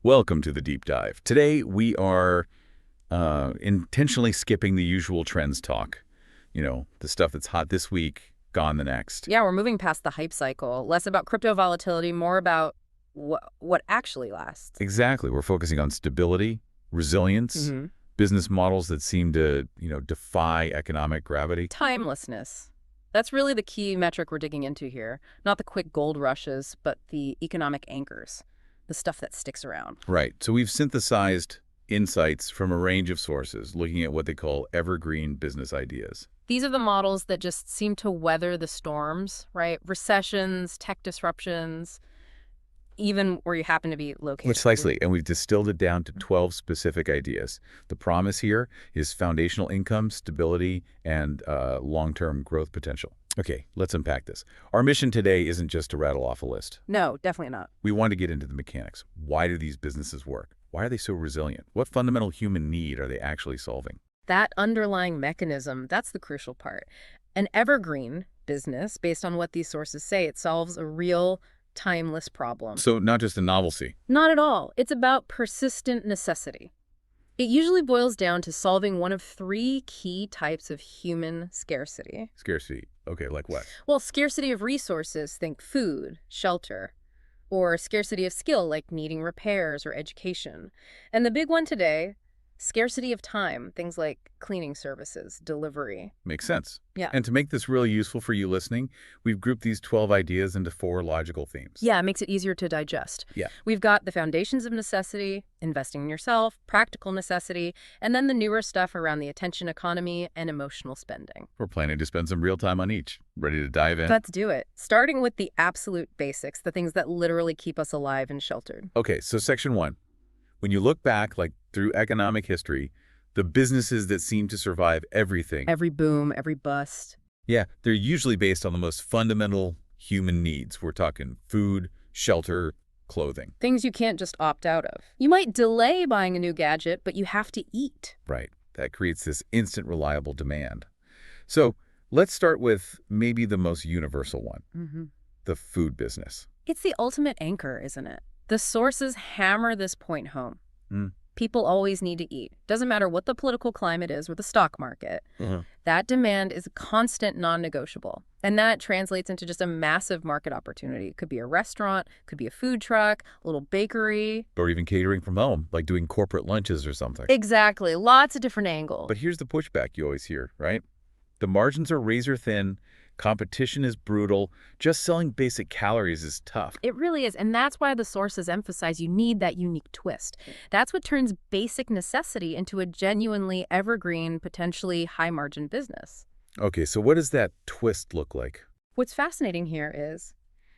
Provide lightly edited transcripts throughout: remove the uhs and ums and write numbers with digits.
Welcome to the deep dive. Today we are intentionally skipping the usual trends talk. You know, the stuff that's hot this week, gone the next. Yeah, we're moving past the hype cycle. Less about crypto volatility, more about what actually lasts. Exactly. We're focusing on stability, resilience, business models that seem to, defy economic gravity. Timelessness. That's really the key metric we're digging into here. Not the quick gold rushes, but the economic anchors, the stuff that sticks around. Right. So we've synthesized insights from a range of sources, looking at what they call evergreen business ideas. These are the models that just seem to weather the storms, right? Recessions, tech disruptions, even where you happen to be located. Precisely, and we've distilled it down to 12 specific ideas. The promise here is foundational income, stability, and long-term growth potential. Okay, let's unpack this. Our mission today isn't just to rattle off a list. No, definitely not. We want to get into the mechanics. Why do these businesses work? Why are they so resilient? What fundamental human need are they actually solving? That underlying mechanism, that's the crucial part. An evergreen business, based on what these sources say, it solves a real timeless problem. So not just a novelty. Not at all. It's about persistent necessity. It usually boils down to solving one of three key types of human scarcity. Scarcity. Okay, like what? Well, scarcity of resources, think food, shelter, or scarcity of skill, like needing repairs or education. And the big one today, scarcity of time, things like cleaning services, delivery. Makes sense. Yeah. And to make this really useful for you listening, we've grouped these 12 ideas into 4 logical themes. Yeah, it makes it easier to digest. Yeah. We've got the foundations of necessity, investing in yourself, practical necessity, and then the newer stuff around the attention economy and emotional spending. We're planning to spend some real time on each. Ready to dive in? Let's do it. Starting with the absolute basics, the things that literally keep us alive and sheltered. Okay, so section 1. When you look back, like through economic history, the businesses that seem to survive everything. Every boom, every bust. Yeah, they're usually based on the most fundamental human needs. We're talking food, shelter, clothing. Things you can't just opt out of. You might delay buying a new gadget, but you have to eat. Right. That creates this instant, reliable demand. So let's start with maybe the most universal one, the food business. It's the ultimate anchor, isn't it? The sources hammer this point home. People always need to eat. Doesn't matter what the political climate is or the stock market. That demand is a constant non-negotiable. And that translates into just a massive market opportunity. It could be a restaurant, could be a food truck, a little bakery. Or even catering from home, like doing corporate lunches or something. Exactly. Lots of different angles. But here's the pushback you always hear, right? The margins are razor thin. Competition is brutal. Just selling basic calories is tough. It really is. And that's why the sources emphasize you need that unique twist. That's what turns basic necessity into a genuinely evergreen, potentially high-margin business. Okay, so what does that twist look like? What's fascinating here is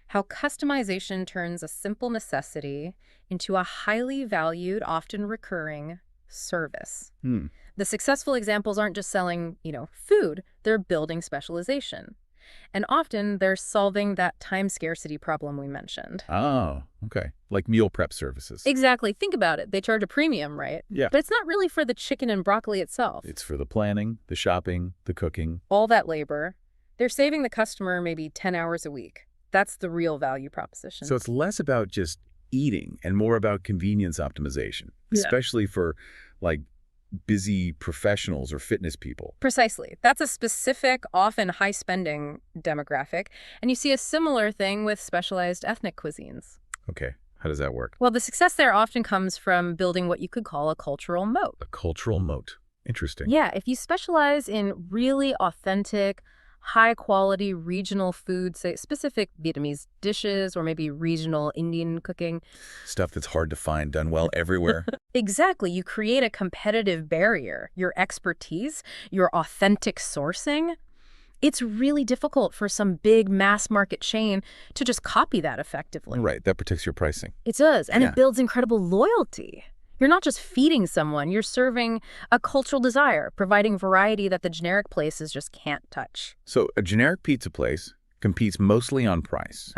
how customization turns a simple necessity into a highly valued, often recurring service. The successful examples aren't just selling, food. They're building specialization. And often they're solving that time scarcity problem we mentioned. Oh, okay. Like meal prep services. Exactly. Think about it. They charge a premium, right? Yeah. But it's not really for the chicken and broccoli itself. It's for the planning, the shopping, the cooking. All that labor. They're saving the customer maybe 10 hours a week. That's the real value proposition. So it's less about just eating and more about convenience optimization, especially for like busy professionals or fitness people. Precisely. That's a specific, often high-spending demographic. And you see a similar thing with specialized ethnic cuisines. Okay. How does that work? Well, the success there often comes from building what you could call a cultural moat. A cultural moat. Interesting. Yeah. If you specialize in really authentic, high-quality regional food, say specific Vietnamese dishes or maybe regional Indian cooking. Stuff that's hard to find, done well everywhere. Exactly. You create a competitive barrier. Your expertise, your authentic sourcing. It's really difficult for some big mass market chain to just copy that effectively. Right. That protects your pricing. It does. And it builds incredible loyalty. You're not just feeding someone, you're serving a cultural desire, providing variety that the generic places just can't touch. So a generic pizza place competes mostly on price.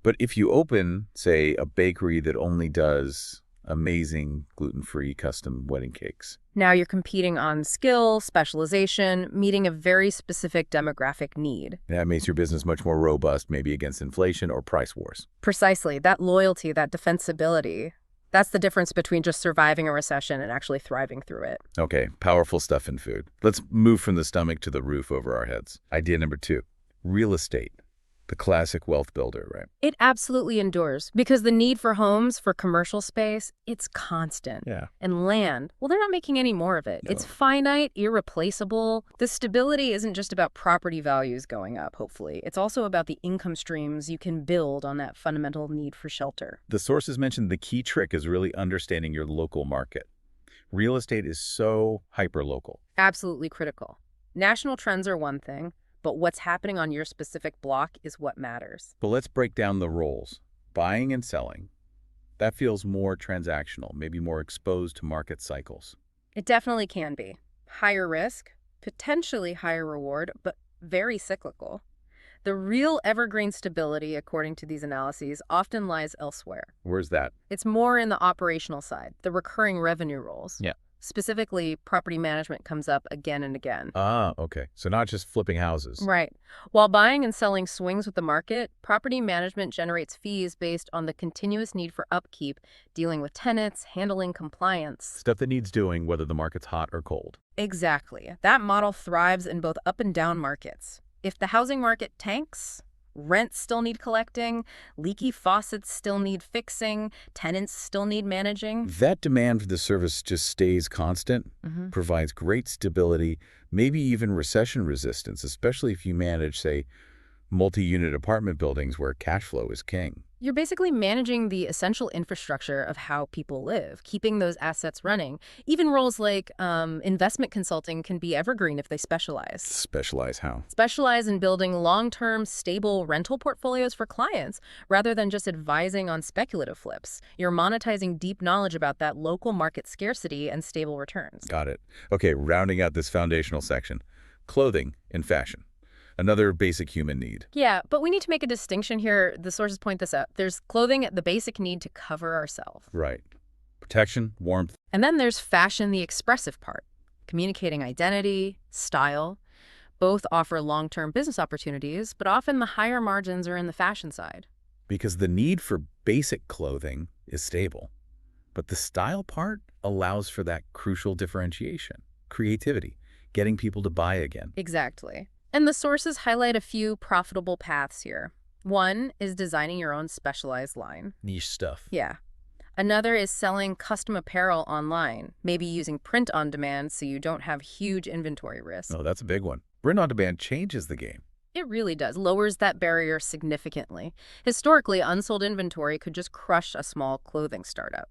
But if you open, say, a bakery that only does amazing gluten-free custom wedding cakes. Now you're competing on skill, specialization, meeting a very specific demographic need. That makes your business much more robust, maybe against inflation or price wars. Precisely. That loyalty, that defensibility, That's the difference between just surviving a recession and actually thriving through it. Okay, powerful stuff in food. Let's move from the stomach to the roof over our heads. Idea number 2, real estate. The classic wealth builder, right? It absolutely endures because the need for homes, for commercial space, it's constant. Yeah. And land, well, they're not making any more of it. No. It's finite, irreplaceable. The stability isn't just about property values going up, hopefully. It's also about the income streams you can build on that fundamental need for shelter. The sources mentioned the key trick is really understanding your local market. Real estate is so hyper-local. Absolutely critical. National trends are one thing, but what's happening on your specific block is what matters. But let's break down the roles. Buying and selling. That feels more transactional, maybe more exposed to market cycles. It definitely can be. Higher risk, potentially higher reward, but very cyclical. The real evergreen stability, according to these analyses, often lies elsewhere. Where's that? It's more in the operational side, the recurring revenue roles. Yeah. Specifically, property management comes up again and again. Ah, okay. So not just flipping houses. Right. While buying and selling swings with the market, property management generates fees based on the continuous need for upkeep, dealing with tenants, handling compliance. Stuff that needs doing whether the market's hot or cold. Exactly. That model thrives in both up and down markets. If the housing market tanks, rents still need collecting, leaky faucets still need fixing, tenants still need managing. That demand for the service just stays constant, provides great stability, maybe even recession resistance, especially if you manage, say, multi-unit apartment buildings where cash flow is king. You're basically managing the essential infrastructure of how people live, keeping those assets running. Even roles like investment consulting can be evergreen if they specialize. Specialize how? Specialize in building long-term, stable rental portfolios for clients, rather than just advising on speculative flips. You're monetizing deep knowledge about that local market scarcity and stable returns. Got it. Okay, rounding out this foundational section. Clothing and fashion. Another basic human need. Yeah, but we need to make a distinction here. The sources point this out. There's clothing, the basic need to cover ourselves. Right. Protection, warmth. And then there's fashion, the expressive part. Communicating identity, style. Both offer long-term business opportunities, but often the higher margins are in the fashion side. Because the need for basic clothing is stable. But the style part allows for that crucial differentiation. Creativity. Getting people to buy again. Exactly. And the sources highlight a few profitable paths here. One is designing your own specialized line. Niche stuff. Yeah. Another is selling custom apparel online, maybe using print on demand so you don't have huge inventory risk. Oh, that's a big one. Print on demand changes the game. It really does. Lowers that barrier significantly. Historically, unsold inventory could just crush a small clothing startup.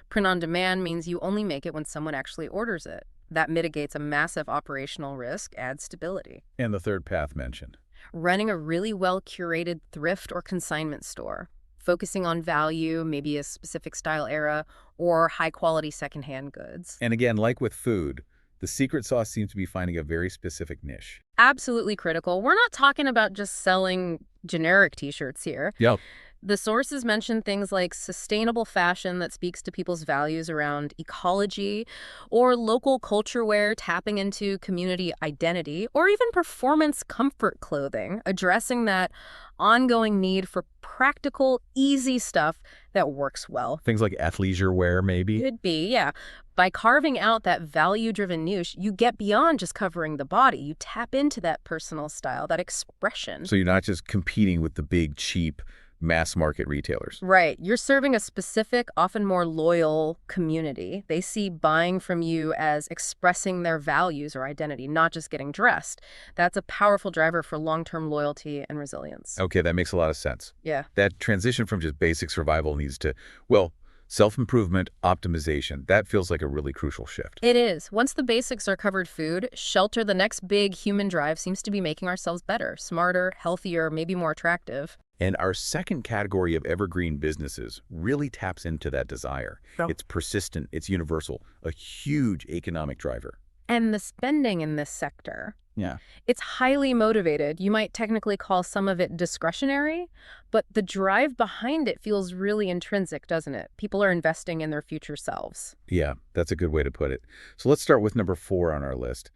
Print on demand means you only make it when someone actually orders it. That mitigates a massive operational risk, adds stability. And the third path mentioned. Running a really well-curated thrift or consignment store, focusing on value, maybe a specific style era, or high-quality secondhand goods. And again, like with food, the secret sauce seems to be finding a very specific niche. Absolutely critical. We're not talking about just selling generic t-shirts here. Yep. The sources mention things like sustainable fashion that speaks to people's values around ecology, or local culture wear tapping into community identity, or even performance comfort clothing, addressing that ongoing need for practical, easy stuff that works well. Things like athleisure wear, maybe? Could be, yeah. By carving out that value-driven niche, you get beyond just covering the body. You tap into that personal style, that expression. So you're not just competing with the big, cheap, mass market retailers. Right. You're serving a specific, often more loyal community. They see buying from you as expressing their values or identity, not just getting dressed. That's a powerful driver for long-term loyalty and resilience. Okay, that makes a lot of sense. Yeah. That transition from just basic survival needs to, well, self-improvement, optimization. That feels like a really crucial shift. It is. Once the basics are covered, food, shelter, the next big human drive seems to be making ourselves better, smarter, healthier, maybe more attractive. And our second category of evergreen businesses really taps into that desire. Oh. It's persistent, it's universal, a huge economic driver. And the spending in this sector, Yeah. it's highly motivated. You might technically call some of it discretionary, but the drive behind it feels really intrinsic, doesn't it? People are investing in their future selves. Yeah, that's a good way to put it. So let's start with number 4 on our list,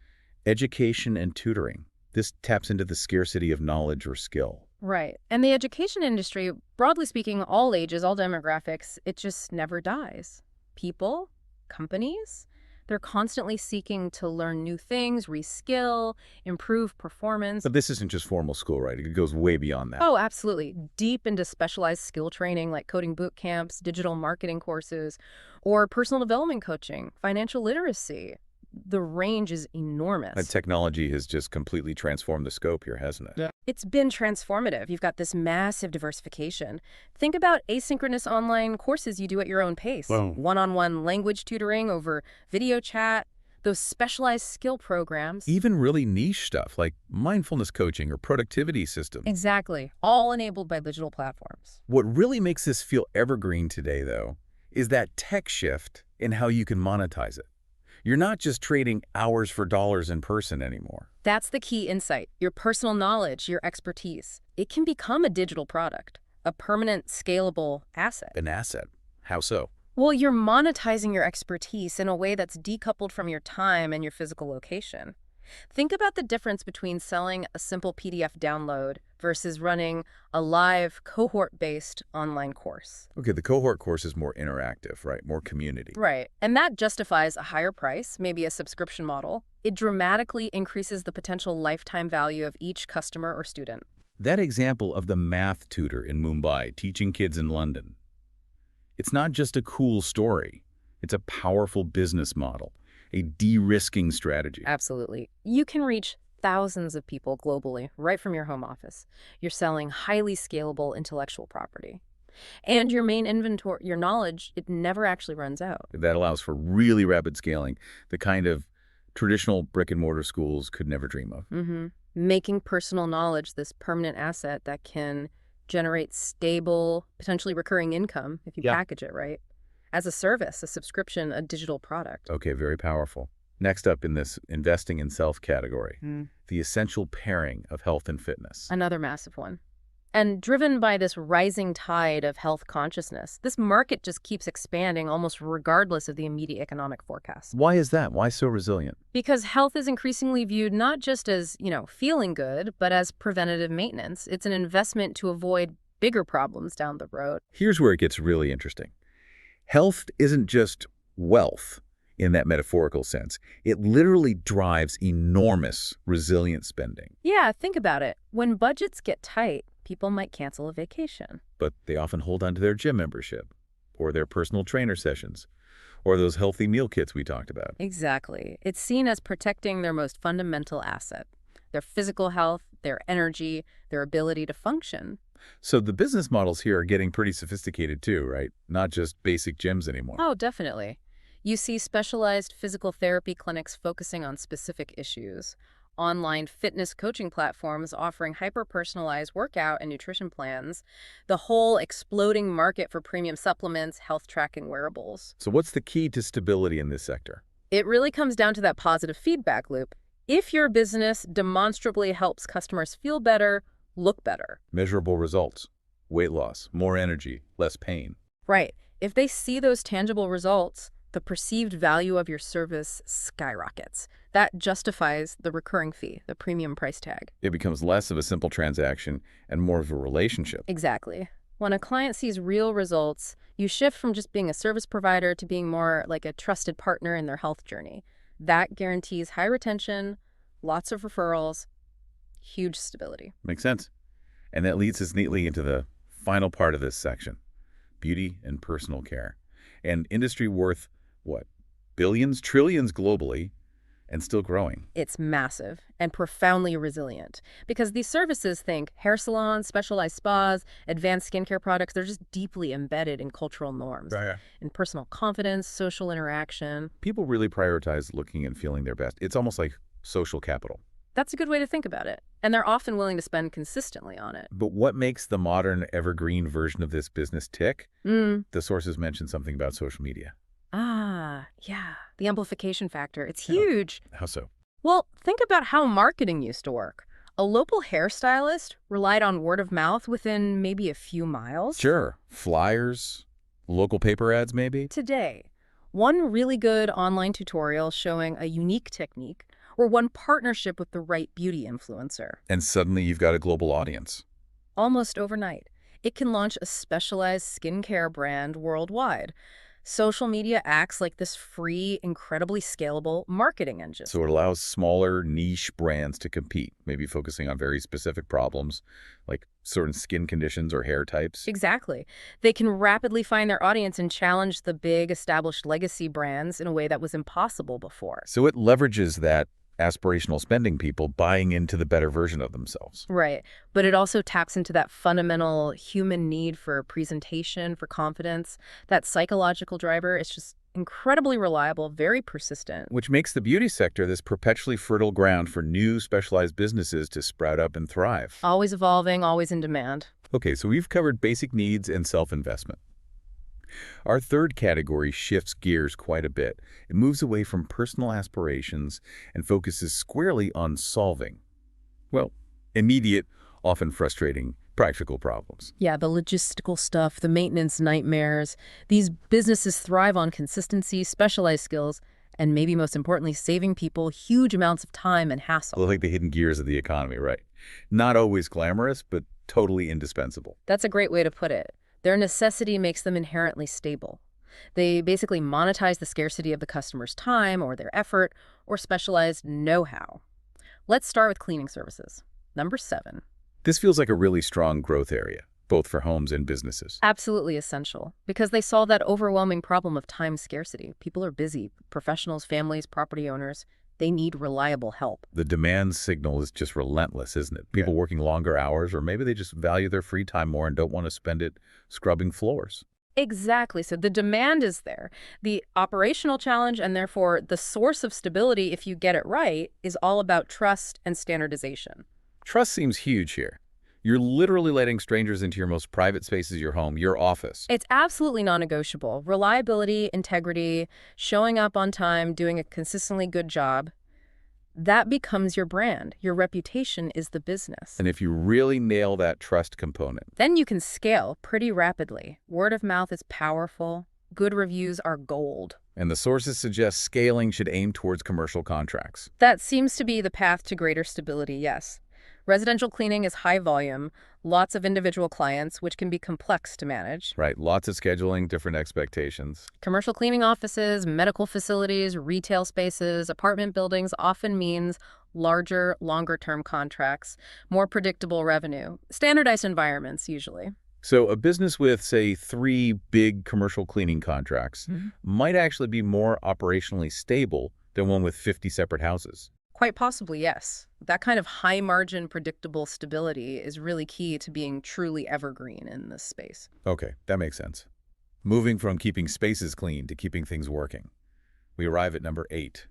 education and tutoring. This taps into the scarcity of knowledge or skill. Right. And the education industry, broadly speaking, all ages, all demographics, it just never dies. People, companies, they're constantly seeking to learn new things, reskill, improve performance. But this isn't just formal school, right? It goes way beyond that. Oh, absolutely. Deep into specialized skill training like coding boot camps, digital marketing courses, or personal development coaching, financial literacy. The range is enormous. And technology has just completely transformed the scope here, hasn't it? Yeah. It's been transformative. You've got this massive diversification. Think about asynchronous online courses you do at your own pace. Wow. One-on-one language tutoring over video chat, those specialized skill programs. Even really niche stuff like mindfulness coaching or productivity systems. Exactly. All enabled by digital platforms. What really makes this feel evergreen today, though, is that tech shift in how you can monetize it. You're not just trading hours for dollars in person anymore. That's the key insight. Your personal knowledge, your expertise. It can become a digital product, a permanent, scalable asset. An asset. How so? Well, you're monetizing your expertise in a way that's decoupled from your time and your physical location. Think about the difference between selling a simple PDF download versus running a live, cohort-based online course. Okay, the cohort course is more interactive, right? More community. Right. And that justifies a higher price, maybe a subscription model. It dramatically increases the potential lifetime value of each customer or student. That example of the math tutor in Mumbai teaching kids in London. It's not just a cool story. It's a powerful business model, a de-risking strategy. Absolutely. You can reach thousands of people globally right from your home office. You're selling highly scalable intellectual property. And your main inventory, your knowledge, it never actually runs out. That allows for really rapid scaling, the kind of traditional brick-and-mortar schools could never dream of. Making personal knowledge this permanent asset that can generate stable, potentially recurring income if you package it right. As a service, a subscription, a digital product. Okay, very powerful. Next up in this investing in self category, the essential pairing of health and fitness. Another massive one. And driven by this rising tide of health consciousness, this market just keeps expanding almost regardless of the immediate economic forecast. Why is that? Why so resilient? Because health is increasingly viewed not just as, feeling good, but as preventative maintenance. It's an investment to avoid bigger problems down the road. Here's where it gets really interesting. Health isn't just wealth in that metaphorical sense. It literally drives enormous resilient spending. Yeah, think about it. When budgets get tight, people might cancel a vacation. But they often hold on to their gym membership or their personal trainer sessions or those healthy meal kits we talked about. Exactly. It's seen as protecting their most fundamental asset, their physical health, their energy, their ability to function. So the business models here are getting pretty sophisticated too, right? Not just basic gyms anymore. Oh, definitely. You see specialized physical therapy clinics focusing on specific issues, online fitness coaching platforms offering hyper-personalized workout and nutrition plans, the whole exploding market for premium supplements, health tracking wearables. So what's the key to stability in this sector? It really comes down to that positive feedback loop. If your business demonstrably helps customers feel better, look better. Measurable results, weight loss, more energy, less pain. Right. If they see those tangible results, the perceived value of your service skyrockets. That justifies the recurring fee, the premium price tag. It becomes less of a simple transaction and more of a relationship. Exactly. When a client sees real results, you shift from just being a service provider to being more like a trusted partner in their health journey. That guarantees high retention, lots of referrals, huge stability. Makes sense. And that leads us neatly into the final part of this section, beauty and personal care. An industry worth, what, billions, trillions globally, and still growing. It's massive and profoundly resilient because these services, think hair salons, specialized spas, advanced skincare products, they're just deeply embedded in cultural norms, in personal confidence, social interaction. People really prioritize looking and feeling their best. It's almost like social capital. That's a good way to think about it. And they're often willing to spend consistently on it. But what makes the modern evergreen version of this business tick? The sources mention something about social media. Ah, yeah. The amplification factor. It's huge. How so? Well, think about how marketing used to work. A local hairstylist relied on word of mouth within maybe a few miles. Sure. Flyers, local paper ads maybe? Today, one really good online tutorial showing a unique technique or one partnership with the right beauty influencer. And suddenly you've got a global audience. almost overnight. It can launch a specialized skincare brand worldwide. Social media acts like this free, incredibly scalable marketing engine. So it allows smaller niche brands to compete, maybe focusing on very specific problems like certain skin conditions or hair types. Exactly. They can rapidly find their audience and challenge the big, established legacy brands in a way that was impossible before. So it leverages that aspirational spending people buying into the better version of themselves. Right. But it also taps into that fundamental human need for presentation, for confidence. That psychological driver is just incredibly reliable, very persistent. Which makes the beauty sector this perpetually fertile ground for new specialized businesses to sprout up and thrive. Always evolving, always in demand. Okay, so we've covered basic needs and self-investment. Our third category shifts gears quite a bit. It moves away from personal aspirations and focuses squarely on solving, well, immediate, often frustrating, practical problems. Yeah, the logistical stuff, the maintenance nightmares. These businesses thrive on consistency, specialized skills, and maybe most importantly, saving people huge amounts of time and hassle. Like the hidden gears of the economy, right? Not always glamorous, but totally indispensable. That's a great way to put it. Their necessity makes them inherently stable. They basically monetize the scarcity of the customer's time or their effort or specialized know-how. Let's start with cleaning services. Number 7. This feels like a really strong growth area, both for homes and businesses. Absolutely essential, because they solve that overwhelming problem of time scarcity. People are busy, professionals, families, property owners. They need reliable help. The demand signal is just relentless, isn't it? People working longer hours, or maybe they just value their free time more and don't want to spend it scrubbing floors. Exactly. So the demand is there. The operational challenge, and therefore the source of stability, if you get it right, is all about trust and standardization. Trust seems huge here. You're literally letting strangers into your most private spaces, your home, your office. It's absolutely non-negotiable. Reliability, integrity, showing up on time, doing a consistently good job, that becomes your brand. Your reputation is the business. And if you really nail that trust component, then you can scale pretty rapidly. Word of mouth is powerful. Good reviews are gold. and the sources suggest scaling should aim towards commercial contracts. That seems to be the path to greater stability, yes. Residential cleaning is high volume, lots of individual clients, which can be complex to manage. Right, lots of scheduling, different expectations. Commercial cleaning offices, medical facilities, retail spaces, apartment buildings often means larger, longer-term contracts, more predictable revenue, standardized environments usually. So a business with, say, 3 big commercial cleaning contracts might actually be more operationally stable than one with 50 separate houses. Quite possibly, yes. That kind of high-margin, predictable stability is really key to being truly evergreen in this space. Okay, that makes sense. Moving from keeping spaces clean to keeping things working. We arrive at number 8,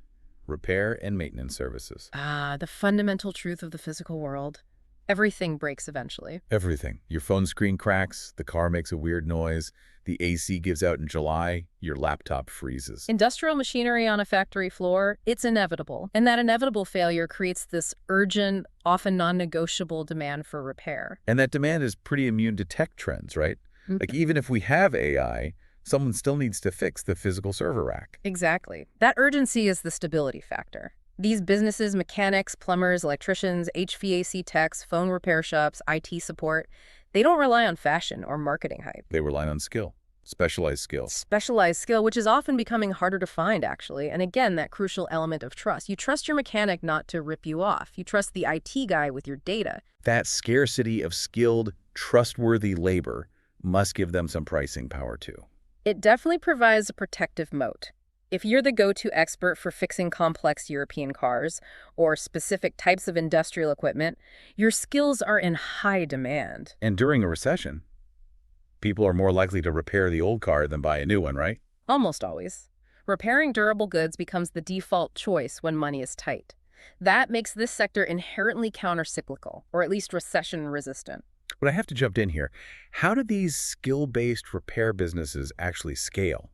repair and maintenance services. The fundamental truth of the physical world. Everything breaks eventually. Everything. Your phone screen cracks, the car makes a weird noise, the AC gives out in July, your laptop freezes. Industrial machinery on a factory floor, it's inevitable. And that inevitable failure creates this urgent, often non-negotiable demand for repair. And that demand is pretty immune to tech trends, right? Like even if we have AI, someone still needs to fix the physical server rack. Exactly. That urgency is the stability factor. These businesses, mechanics, plumbers, electricians, HVAC techs, phone repair shops, IT support, they don't rely on fashion or marketing hype. They rely on skill, specialized skill. Specialized skill, which is often becoming harder to find, actually. And again, that crucial element of trust. You trust your mechanic not to rip you off. You trust the IT guy with your data. That scarcity of skilled, trustworthy labor must give them some pricing power too. It definitely provides a protective moat. If you're the go-to expert for fixing complex European cars or specific types of industrial equipment, your skills are in high demand. And during a recession, people are more likely to repair the old car than buy a new one, right? Almost always. Repairing durable goods becomes the default choice when money is tight. That makes this sector inherently counter-cyclical, or at least recession-resistant. But I have to jump in here. How do these skill-based repair businesses actually scale?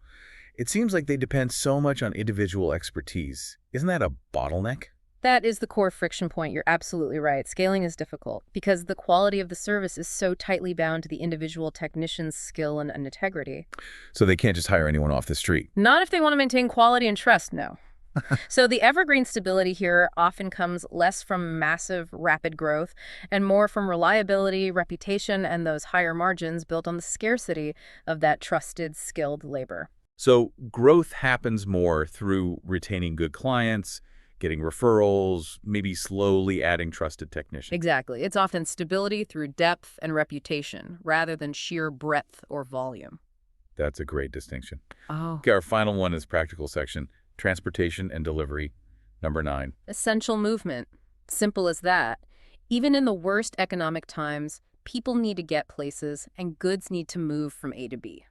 It seems like they depend so much on individual expertise. Isn't that a bottleneck? That is the core friction point. You're absolutely right. Scaling is difficult because the quality of the service is so tightly bound to the individual technician's skill and integrity. So they can't just hire anyone off the street. Not if they want to maintain quality and trust, no. So the evergreen stability here often comes less from massive, rapid growth and more from reliability, reputation, and those higher margins built on the scarcity of that trusted, skilled labor. So growth happens more through retaining good clients, getting referrals, maybe slowly adding trusted technicians. Exactly. It's often stability through depth and reputation rather than sheer breadth or volume. That's a great distinction. Oh. Okay, our final one is practical section, transportation and delivery, number 9. Essential movement. Simple as that. Even in the worst economic times, people need to get places and goods need to move from A to B.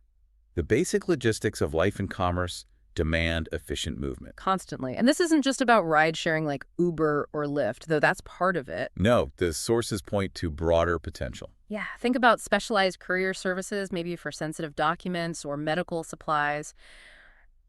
The basic logistics of life and commerce demand efficient movement. Constantly. And this isn't just about ride sharing like Uber or Lyft, though that's part of it. No, the sources point to broader potential. Yeah, think about specialized courier services, maybe for sensitive documents or medical supplies.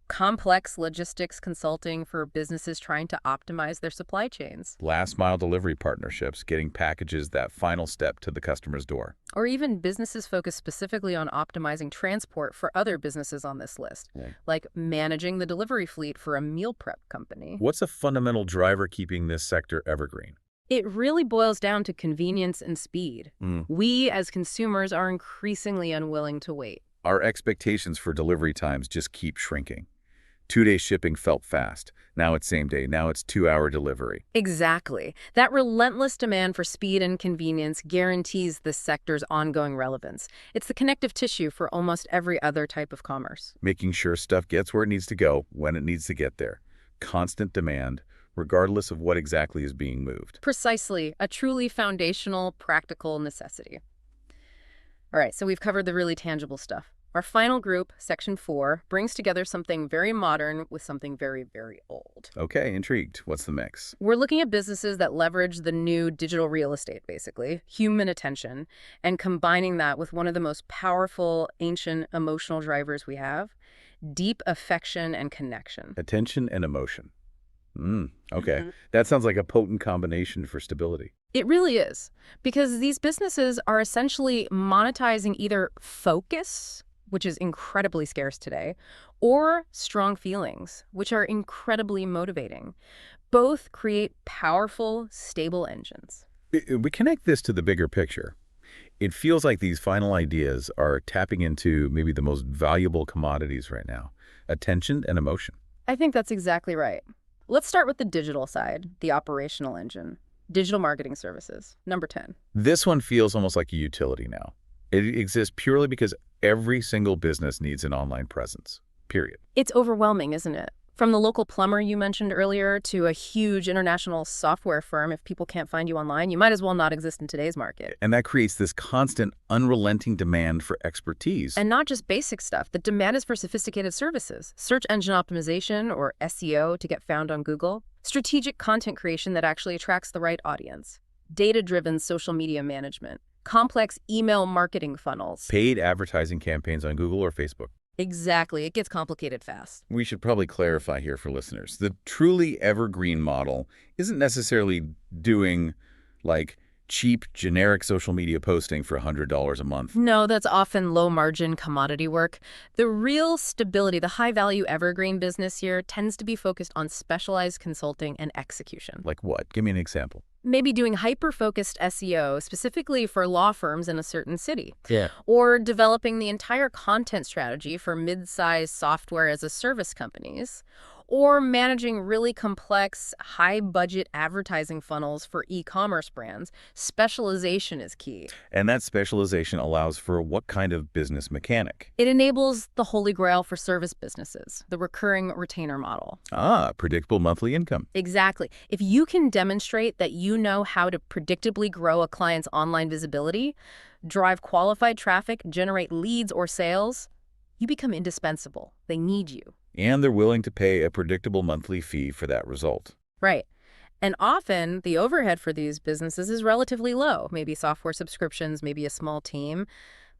Complex logistics consulting for businesses trying to optimize their supply chains. Last mile delivery partnerships, getting packages that final step to the customer's door. Or even businesses focused specifically on optimizing transport for other businesses on this list, like managing the delivery fleet for a meal prep company. What's a fundamental driver keeping this sector evergreen? It really boils down to convenience and speed. We, as consumers, are increasingly unwilling to wait. Our expectations for delivery times just keep shrinking. 2-day shipping felt fast. Now it's same day. Now it's 2-hour delivery. Exactly. That relentless demand for speed and convenience guarantees this sector's ongoing relevance. It's the connective tissue for almost every other type of commerce. Making sure stuff gets where it needs to go, when it needs to get there. Constant demand, regardless of what exactly is being moved. Precisely. A truly foundational, practical necessity. All right, so we've covered the really tangible stuff. Our final group, Section 4, brings together something very modern with something very, very old. Okay, intrigued. What's the mix? We're looking at businesses that leverage the new digital real estate, basically, human attention, and combining that with one of the most powerful, ancient emotional drivers we have, deep affection and connection. Attention and emotion. Okay. That sounds like a potent combination for stability. It really is, because these businesses are essentially monetizing either focus, which is incredibly scarce today, or strong feelings, which are incredibly motivating. Both create powerful, stable engines. We connect this to the bigger picture. It feels like these final ideas are tapping into maybe the most valuable commodities right now, attention and emotion. I think that's exactly right. Let's start with the digital side, the operational engine. Digital marketing services, number 10. This one feels almost like a utility now. It exists purely because every single business needs an online presence, period. It's overwhelming, isn't it? From the local plumber you mentioned earlier to a huge international software firm, if people can't find you online, you might as well not exist in today's market. And that creates this constant, unrelenting demand for expertise. And not just basic stuff. The demand is for sophisticated services. Search engine optimization, or SEO, to get found on Google. Strategic content creation that actually attracts the right audience. Data-driven social media management. Complex email marketing funnels. Paid advertising campaigns on Google or Facebook. Exactly. It gets complicated fast. We should probably clarify here for listeners. The truly evergreen model isn't necessarily doing like cheap, generic social media posting for $100 a month. No, that's often low-margin commodity work. The real stability, the high-value evergreen business here tends to be focused on specialized consulting and execution. Like what? Give me an example. Maybe doing hyper-focused SEO specifically for law firms in a certain city. Yeah. Or developing the entire content strategy for mid-sized software-as-a-service companies. Or managing really complex, high-budget advertising funnels for e-commerce brands. Specialization is key. And that specialization allows for what kind of business mechanic? It enables the holy grail for service businesses, the recurring retainer model. Ah, predictable monthly income. Exactly. If you can demonstrate that you know how to predictably grow a client's online visibility, drive qualified traffic, generate leads or sales, you become indispensable. They need you. And they're willing to pay a predictable monthly fee for that result. Right. And often, the overhead for these businesses is relatively low. Maybe software subscriptions, maybe a small team.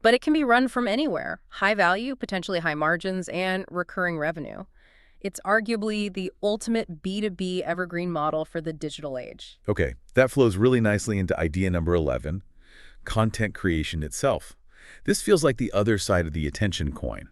But it can be run from anywhere. High value, potentially high margins, and recurring revenue. It's arguably the ultimate B2B evergreen model for the digital age. Okay, that flows really nicely into idea number 11, content creation itself. This feels like the other side of the attention coin.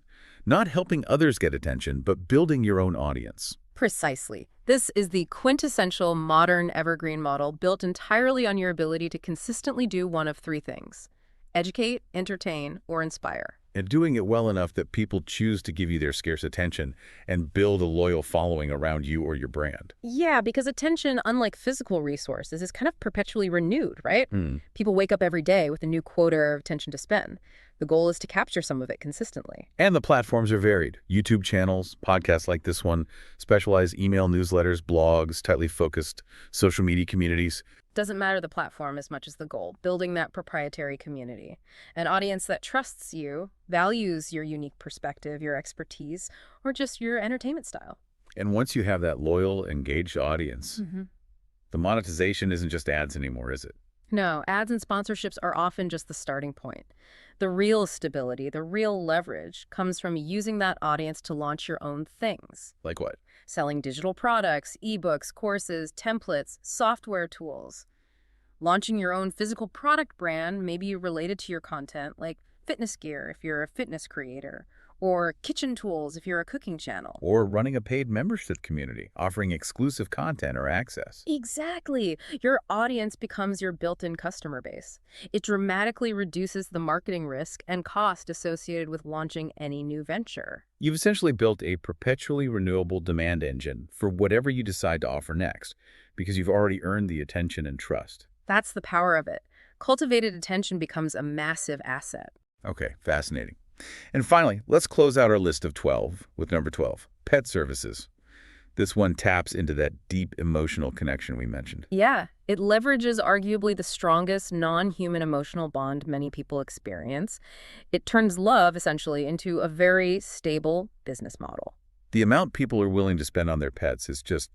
Not helping others get attention, but building your own audience. Precisely. This is the quintessential modern evergreen model built entirely on your ability to consistently do one of three things: educate, entertain, or inspire. And doing it well enough that people choose to give you their scarce attention and build a loyal following around you or your brand. Yeah, because attention, unlike physical resources, is kind of perpetually renewed, right? Hmm. People wake up every day with a new quota of attention to spend. The goal is to capture some of it consistently. And the platforms are varied. YouTube channels, podcasts like this one, specialized email newsletters, blogs, tightly focused social media communities. Doesn't matter the platform as much as the goal, building that proprietary community. An audience that trusts you, values your unique perspective, your expertise, or just your entertainment style. And once you have that loyal, engaged audience, the monetization isn't just ads anymore, is it? No, ads and sponsorships are often just the starting point. The real stability, the real leverage, comes from using that audience to launch your own things. Like what? Selling digital products, ebooks, courses, templates, software tools. Launching your own physical product brand, maybe related to your content, like fitness gear if you're a fitness creator, or kitchen tools if you're a cooking channel. Or running a paid membership community, offering exclusive content or access. Exactly. Your audience becomes your built-in customer base. It dramatically reduces the marketing risk and cost associated with launching any new venture. You've essentially built a perpetually renewable demand engine for whatever you decide to offer next, because you've already earned the attention and trust. That's the power of it. Cultivated attention becomes a massive asset. Okay, fascinating. And finally, let's close out our list of 12 with number 12, pet services. This one taps into that deep emotional connection we mentioned. Yeah, it leverages arguably the strongest non-human emotional bond many people experience. It turns love, essentially, into a very stable business model. The amount people are willing to spend on their pets is just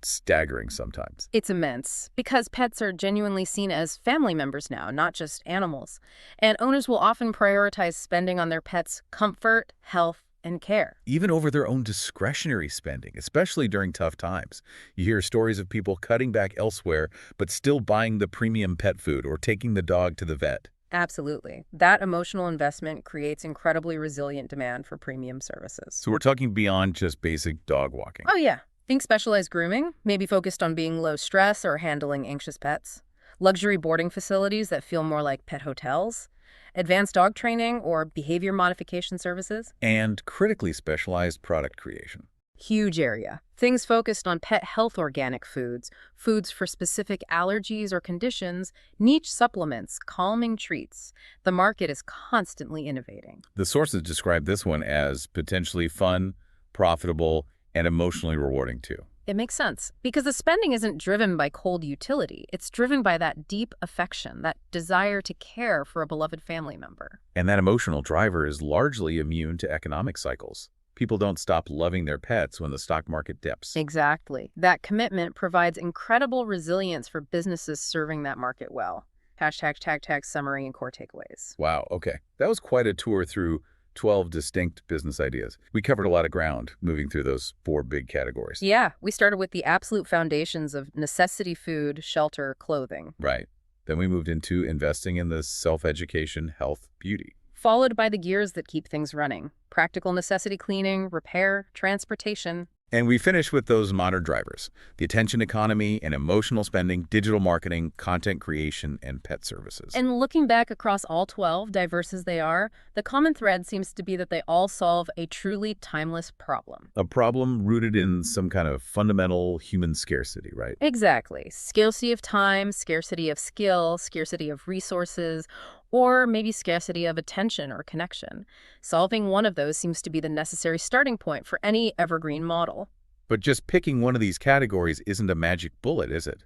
staggering sometimes. It's immense because pets are genuinely seen as family members now, not just animals. And owners will often prioritize spending on their pets' comfort, health, and care. Even over their own discretionary spending, especially during tough times. You hear stories of people cutting back elsewhere, but still buying the premium pet food or taking the dog to the vet. Absolutely. That emotional investment creates incredibly resilient demand for premium services. So we're talking beyond just basic dog walking. Oh, yeah. Think specialized grooming, maybe focused on being low stress or handling anxious pets. Luxury boarding facilities that feel more like pet hotels. Advanced dog training or behavior modification services. And critically specialized product creation. Huge area. Things focused on pet health organic foods, foods for specific allergies or conditions, niche supplements, calming treats. The market is constantly innovating. The sources describe this one as potentially fun, profitable, and emotionally rewarding too. It makes sense because the spending isn't driven by cold utility. It's driven by that deep affection, that desire to care for a beloved family member. And that emotional driver is largely immune to economic cycles. People don't stop loving their pets when the stock market dips. Exactly. That commitment provides incredible resilience for businesses serving that market well. #, summary and core takeaways. Wow, okay. That was quite a tour through 12 distinct business ideas. We covered a lot of ground moving through those 4 big categories. Yeah, we started with the absolute foundations of necessity food, shelter, clothing. Right. Then we moved into investing in the self-education, health, beauty. Followed by the gears that keep things running. Practical necessity cleaning, repair, transportation. And we finished with those modern drivers, the attention economy and emotional spending, digital marketing, content creation, and pet services. And looking back across all 12, diverse as they are, the common thread seems to be that they all solve a truly timeless problem. A problem rooted in some kind of fundamental human scarcity, right? Exactly. Scarcity of time, scarcity of skill, scarcity of resources, or maybe scarcity of attention or connection. Solving one of those seems to be the necessary starting point for any evergreen model. But just picking one of these categories isn't a magic bullet, is it?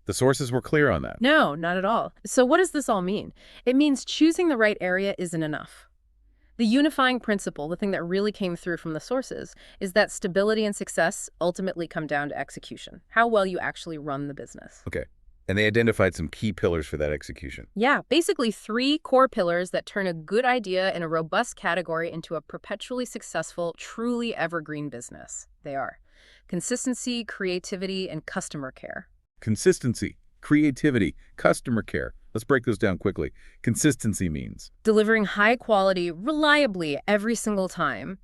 The sources were clear on that. No, not at all. So what does this all mean? It means choosing the right area isn't enough. The unifying principle, the thing that really came through from the sources, is that stability and success ultimately come down to execution, how well you actually run the business. Okay. And they identified some key pillars for that execution. Yeah, basically 3 core pillars that turn a good idea in a robust category into a perpetually successful, truly evergreen business. They are consistency, creativity, and customer care. Consistency, creativity, customer care. Let's break those down quickly. Consistency means Delivering high quality, reliably every single time.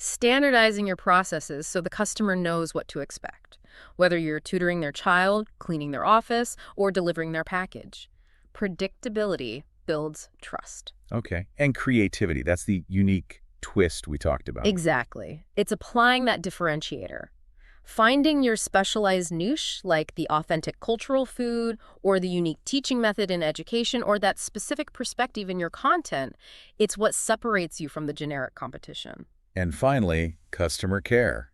Standardizing your processes so the customer knows what to expect, whether you're tutoring their child, cleaning their office, or delivering their package. Predictability builds trust. Okay. And creativity. That's the unique twist we talked about. Exactly. It's applying that differentiator. Finding your specialized niche, like the authentic cultural food, or the unique teaching method in education, or that specific perspective in your content, it's what separates you from the generic competition. And finally, customer care,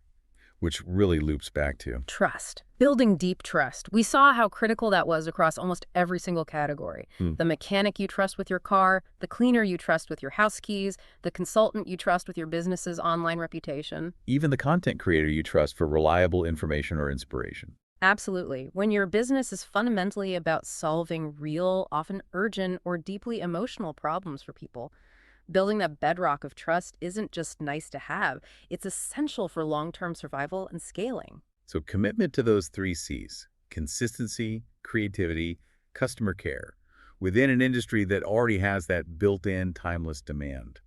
which really loops back to Trust. Building deep trust. We saw how critical that was across almost every single category. The mechanic you trust with your car, the cleaner you trust with your house keys, the consultant you trust with your business's online reputation. even the content creator you trust for reliable information or inspiration. Absolutely. When your business is fundamentally about solving real, often urgent, or deeply emotional problems for people, building that bedrock of trust isn't just nice to have, it's essential for long-term survival and scaling. So commitment to those 3 C's, consistency, creativity, customer care, within an industry that already has that built-in timeless demand.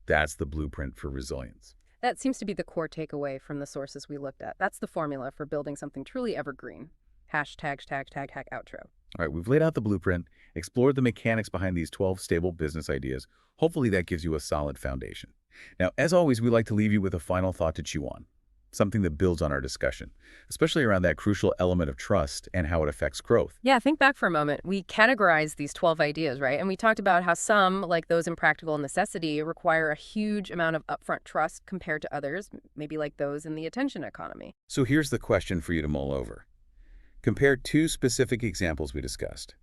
That's the blueprint for resilience. That seems to be the core takeaway from the sources we looked at. That's the formula for building something truly evergreen. Hashtag, hack outro. All right, we've laid out the blueprint, explored the mechanics behind these 12 stable business ideas. Hopefully that gives you a solid foundation. Now, as always, we like to leave you with a final thought to chew on, something that builds on our discussion, especially around that crucial element of trust and how it affects growth. Yeah, think back for a moment. We categorized these 12 ideas, right? And we talked about how some, like those in practical necessity, require a huge amount of upfront trust compared to others, maybe like those in the attention economy. So here's the question for you to mull over. Compare 2 specific examples we discussed.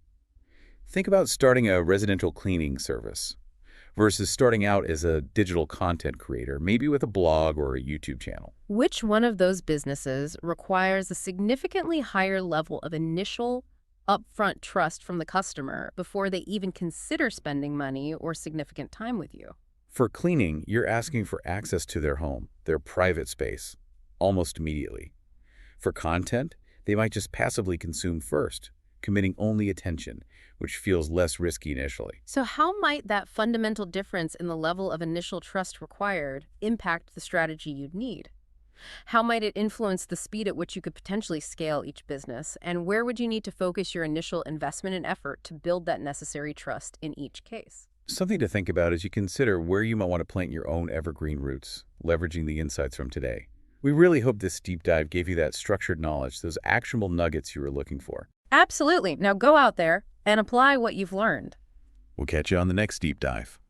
Think about starting a residential cleaning service versus starting out as a digital content creator, maybe with a blog or a YouTube channel. Which one of those businesses requires a significantly higher level of initial upfront trust from the customer before they even consider spending money or significant time with you? For cleaning, you're asking for access to their home, their private space, almost immediately. For content, they might just passively consume first, committing only attention, which feels less risky initially. So how might that fundamental difference in the level of initial trust required impact the strategy you'd need? How might it influence the speed at which you could potentially scale each business? And where would you need to focus your initial investment and effort to build that necessary trust in each case? Something to think about as you consider where you might want to plant your own evergreen roots, leveraging the insights from today. We really hope this deep dive gave you that structured knowledge, those actionable nuggets you were looking for. Absolutely. Now go out there and apply what you've learned. We'll catch you on the next deep dive.